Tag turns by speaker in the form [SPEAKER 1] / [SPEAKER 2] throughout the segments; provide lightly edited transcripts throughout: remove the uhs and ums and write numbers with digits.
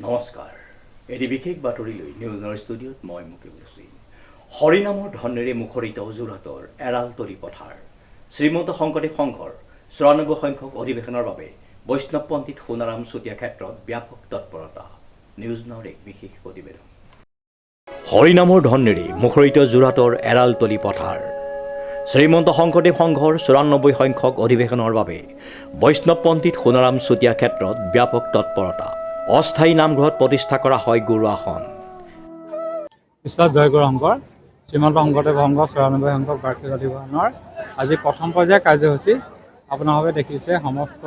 [SPEAKER 1] নমস্কাৰ এটি বিশেষ বাতৰিলৈ নিউজৰ ষ্টুডিঅ'ত মই মুকেশ সিং হৰিনামৰ ধনেৰে মুখৰিত যোৰহাটৰ এৰালতলি পথাৰ শ্ৰীমন্ত শংকৰদেৱ সংঘৰ ৯৪ সংখ্যক অধিৱেশনৰ বাবে বৈষ্ণৱ পণ্ডিত সোণাৰাম চুতীয়া ক্ষেত্ৰত ব্যাপক তৎপৰতা নিউজ নাওৰ এক বিশেষ প্ৰতিবেদন হৰিনামৰ ধনেৰে মুখৰিত যোৰহাটৰ এৰালতলি পথাৰ শ্ৰীমন্ত শংকৰদেৱ সংঘৰ ৯৪ সংখ্যক অধিৱেশনৰ বাবে বৈষ্ণৱ পণ্ডিত সোণাৰাম চুতীয়া ক্ষেত্ৰত ব্যাপক তৎপৰতা অস্থায়ী নামঘৰত প্ৰতিষ্ঠা কৰা হয় গুৰু আসন
[SPEAKER 2] ঈশ্বৰ জয় গুৰু শংকৰ শ্ৰীমন্ত শংকৰদেৱ সংঘৰ ৯৪ সংখ্যক বাৰ্ষিক অধিৱেশনৰ আজি প্ৰথম পৰ্যায়ৰ কাৰ্যসূচী আপোনালোকে দেখিছে সমস্ত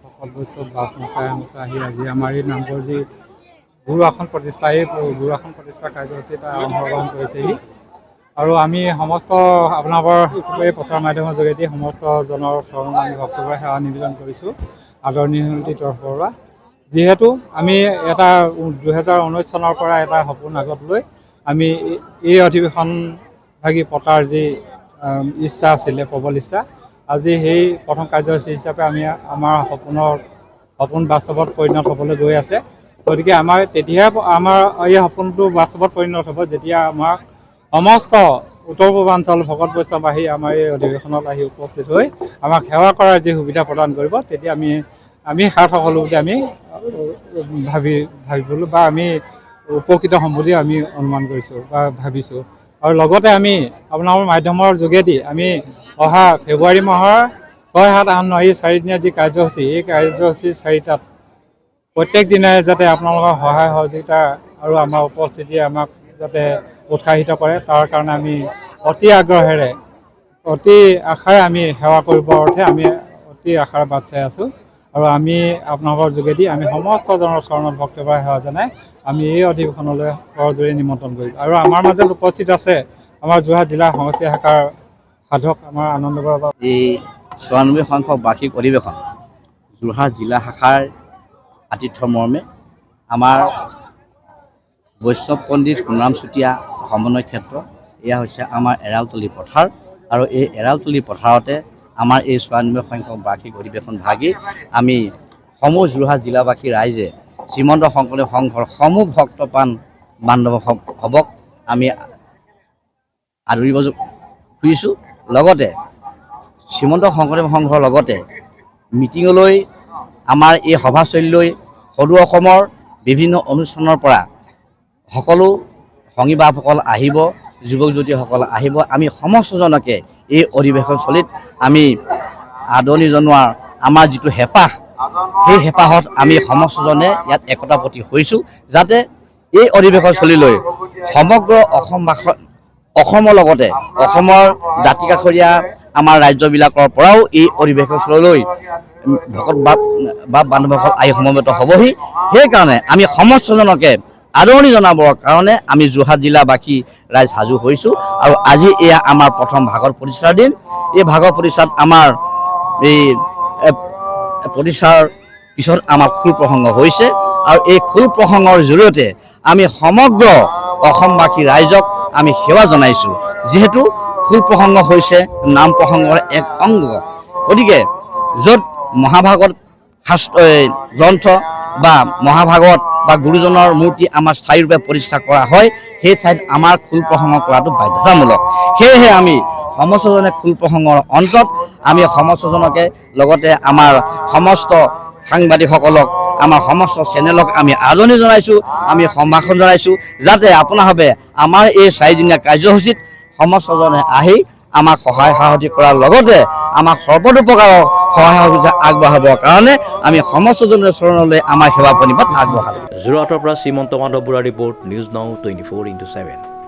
[SPEAKER 2] ভকত বৈষ্ণৱ বাপমুখাই আহি আজি আমাৰ এই নামঘৰ যি গুৰু আসন প্ৰতিষ্ঠা এই গুৰু আসন প্ৰতিষ্ঠা কাৰ্যসূচীত অংশগ্ৰহণ কৰিছেহি আৰু আমি সমস্ত আপোনালোকৰ এই প্ৰচাৰ মাধ্যমৰ যোগেদি সমস্ত জনৰ চৰণত আমি ভক্তভাৱে সেৱা নিবেদন কৰিছোঁ আদৰণীয় তৰফৰ পৰা যিহেতু আমি এটা ২০১৯ চনৰ পৰা এটা সপোন আগত লৈ আমি এই অধিৱেশন ভাগি পতাৰ যি ইচ্ছা আছিলে প্ৰবল ইচ্ছা আজি সেই প্ৰথম কাৰ্যসূচী হিচাপে আমি আমাৰ সপোন বাস্তৱত পৰিণত হ'বলৈ গৈ আছে গতিকে আমাৰ তেতিয়াহে আমাৰ এই সপোনটো বাস্তৱত পৰিণত হ'ব যেতিয়া আমাৰ সমস্ত উত্তৰ পূৰ্বাঞ্চল ভকত বৈষ্ণৱ আহি আমাৰ এই অধিৱেশনত আহি উপস্থিত হৈ আমাক সেৱা কৰাৰ যি সুবিধা প্ৰদান কৰিব তেতিয়া আমি সাৰ্থক হ'লোঁ বুলি আমি ভাবিলোঁ বা আমি উপকৃত হ'ম বুলি আমি অনুমান কৰিছোঁ বা ভাবিছোঁ আৰু লগতে আমি আপোনালোকৰ মাধ্যমৰ যোগেদি আমি অহা ফেব্ৰুৱাৰী মাহৰ ৬, ৭, ৮, ৯ এই 4 দিনীয়া যি কাৰ্যসূচী এই কাৰ্যসূচী 4টাত প্ৰত্যেক দিনাই যাতে আপোনালোকৰ সহায় সহযোগিতা আৰু আমাৰ উপস্থিতিয়ে আমাক যাতে উৎসাহিত কৰে তাৰ কাৰণে আমি অতি আগ্ৰহেৰে অতি আশাৰে আমি সেৱা কৰিবৰ অৰ্থে আমি অতি আশাৰে বাট চাই আছোঁ আৰু আমি আপোনালোকৰ যোগেদি আমি সমস্ত জনৰ চৰণত ভক্তভাৱে সেৱা জনাই আমি এই অধিৱেশনলৈ কৰজোৰে নিমন্ত্ৰণ কৰিম আৰু আমাৰ মাজত উপস্থিত আছে আমাৰ যোৰহাট জিলা সংস্কৃতি শাখাৰ সাধক আমাৰ আনন্দ বৰা
[SPEAKER 3] এই ৯৪ সংখ্যক বাৰ্ষিক অধিৱেশন যোৰহাট জিলা শাখাৰ আতিথ্য মৰ্মে আমাৰ বৈষ্ণৱ পণ্ডিত সোণাৰাম চুতীয়া সমন্বয় ক্ষেত্ৰ এয়া হৈছে আমাৰ এৰালতলি পথাৰ আৰু এই এৰালতলি পথাৰতে আমাৰ এই ৯৪ সংখ্যক বাৰ্ষিক অধিৱেশন ভাগি আমি সমূহ যোৰহাট জিলাবাসী ৰাইজে শ্ৰীমন্ত শংকৰদেৱ সংঘৰ সমূহ ভক্তপ্ৰাণ বান্ধৱক আমি আদৰিব খুজিছোঁ লগতে শ্ৰীমন্ত শংকৰদেৱ সংঘৰ লগতে মিটিঙলৈ আমাৰ এই সভাস্থলীলৈ সদৌ অসমৰ বিভিন্ন অনুষ্ঠানৰ পৰা সকলো সংগী বাপসকল আহিব যুৱক যুৱতীসকল আহিব আমি সমস্তজনকে এই অধিৱেশনস্থলীত আমি আদৰণি জনোৱাৰ আমাৰ যিটো হেঁপাহ সেই হেঁপাহত আমি সমস্তজনে ইয়াত একতাপতি হৈছোঁ যাতে এই অধিৱেশনস্থলীলৈ সমগ্ৰ অসমৰ লগতে অসমৰ দাঁতি কাষৰীয়া আমাৰ ৰাজ্যবিলাকৰ পৰাও এই অধিৱেশনস্থলীলৈ ভকত বাপ বান্ধৱসকল আহি সমবেত হ'বহি সেইকাৰণে আমি সমস্তজনকে আদৰণি জনাবৰ কাৰণে আমি যোৰহাট জিলাবাসী ৰাইজ সাজু হৈছোঁ আৰু আজি এয়া আমাৰ প্ৰথম ভাগৱত প্ৰতিষ্ঠাৰ দিন এই ভাগৱত প্ৰতিষ্ঠাত আমাৰ এই প্ৰতিষ্ঠাৰ পিছত আমাৰ খোল প্ৰসংগ হৈছে আৰু এই খোল প্ৰসংগৰ জৰিয়তে আমি সমগ্ৰ অসমবাসী ৰাইজক আমি সেৱা জনাইছোঁ যিহেতু খোল প্ৰসংগ হৈছে নাম প্ৰসংগৰ এক অংগ গতিকে য'ত মহাভাগৱত শাস্ত্ৰ গ্ৰন্থ বা মহাভাগৱত বা গুৰুজনৰ মূৰ্তি আমাৰ স্থায়ীৰূপে প্ৰতিষ্ঠা কৰা হয় সেই ঠাইত আমাৰ খোল প্ৰসংগ কৰাটো বাধ্যতামূলক সেয়েহে আমি সমস্তজনে খোল প্ৰসংগৰ অন্তত আমি সমস্তজনকে লগতে আমাৰ সমস্ত সাংবাদিকসকলক আমাৰ সমস্ত চেনেলক আমি আদৰণি জনাইছোঁ আমি সম্ভাষণ জনাইছোঁ যাতে আপোনাৰভাৱে আমাৰ এই 4 দিনীয়া কাৰ্যসূচীত সমস্তজনে আহি আমাক সহায় সাৰথি কৰাৰ লগতে আমাক সৰ্বতোপ্ৰকাৰৰ সহায় সহযোগিতা আগবঢ়াবৰ কাৰণে আমি সমস্তজনৰ চৰণলৈ আমাৰ সেৱা প্ৰণিপাত আগবঢ়ালোঁ
[SPEAKER 1] যোৰহাটৰ পৰা শ্ৰীমন্ত মাধৱ বৰুৱাৰ ৰিপৰ্ট নিউজ নাও 24/7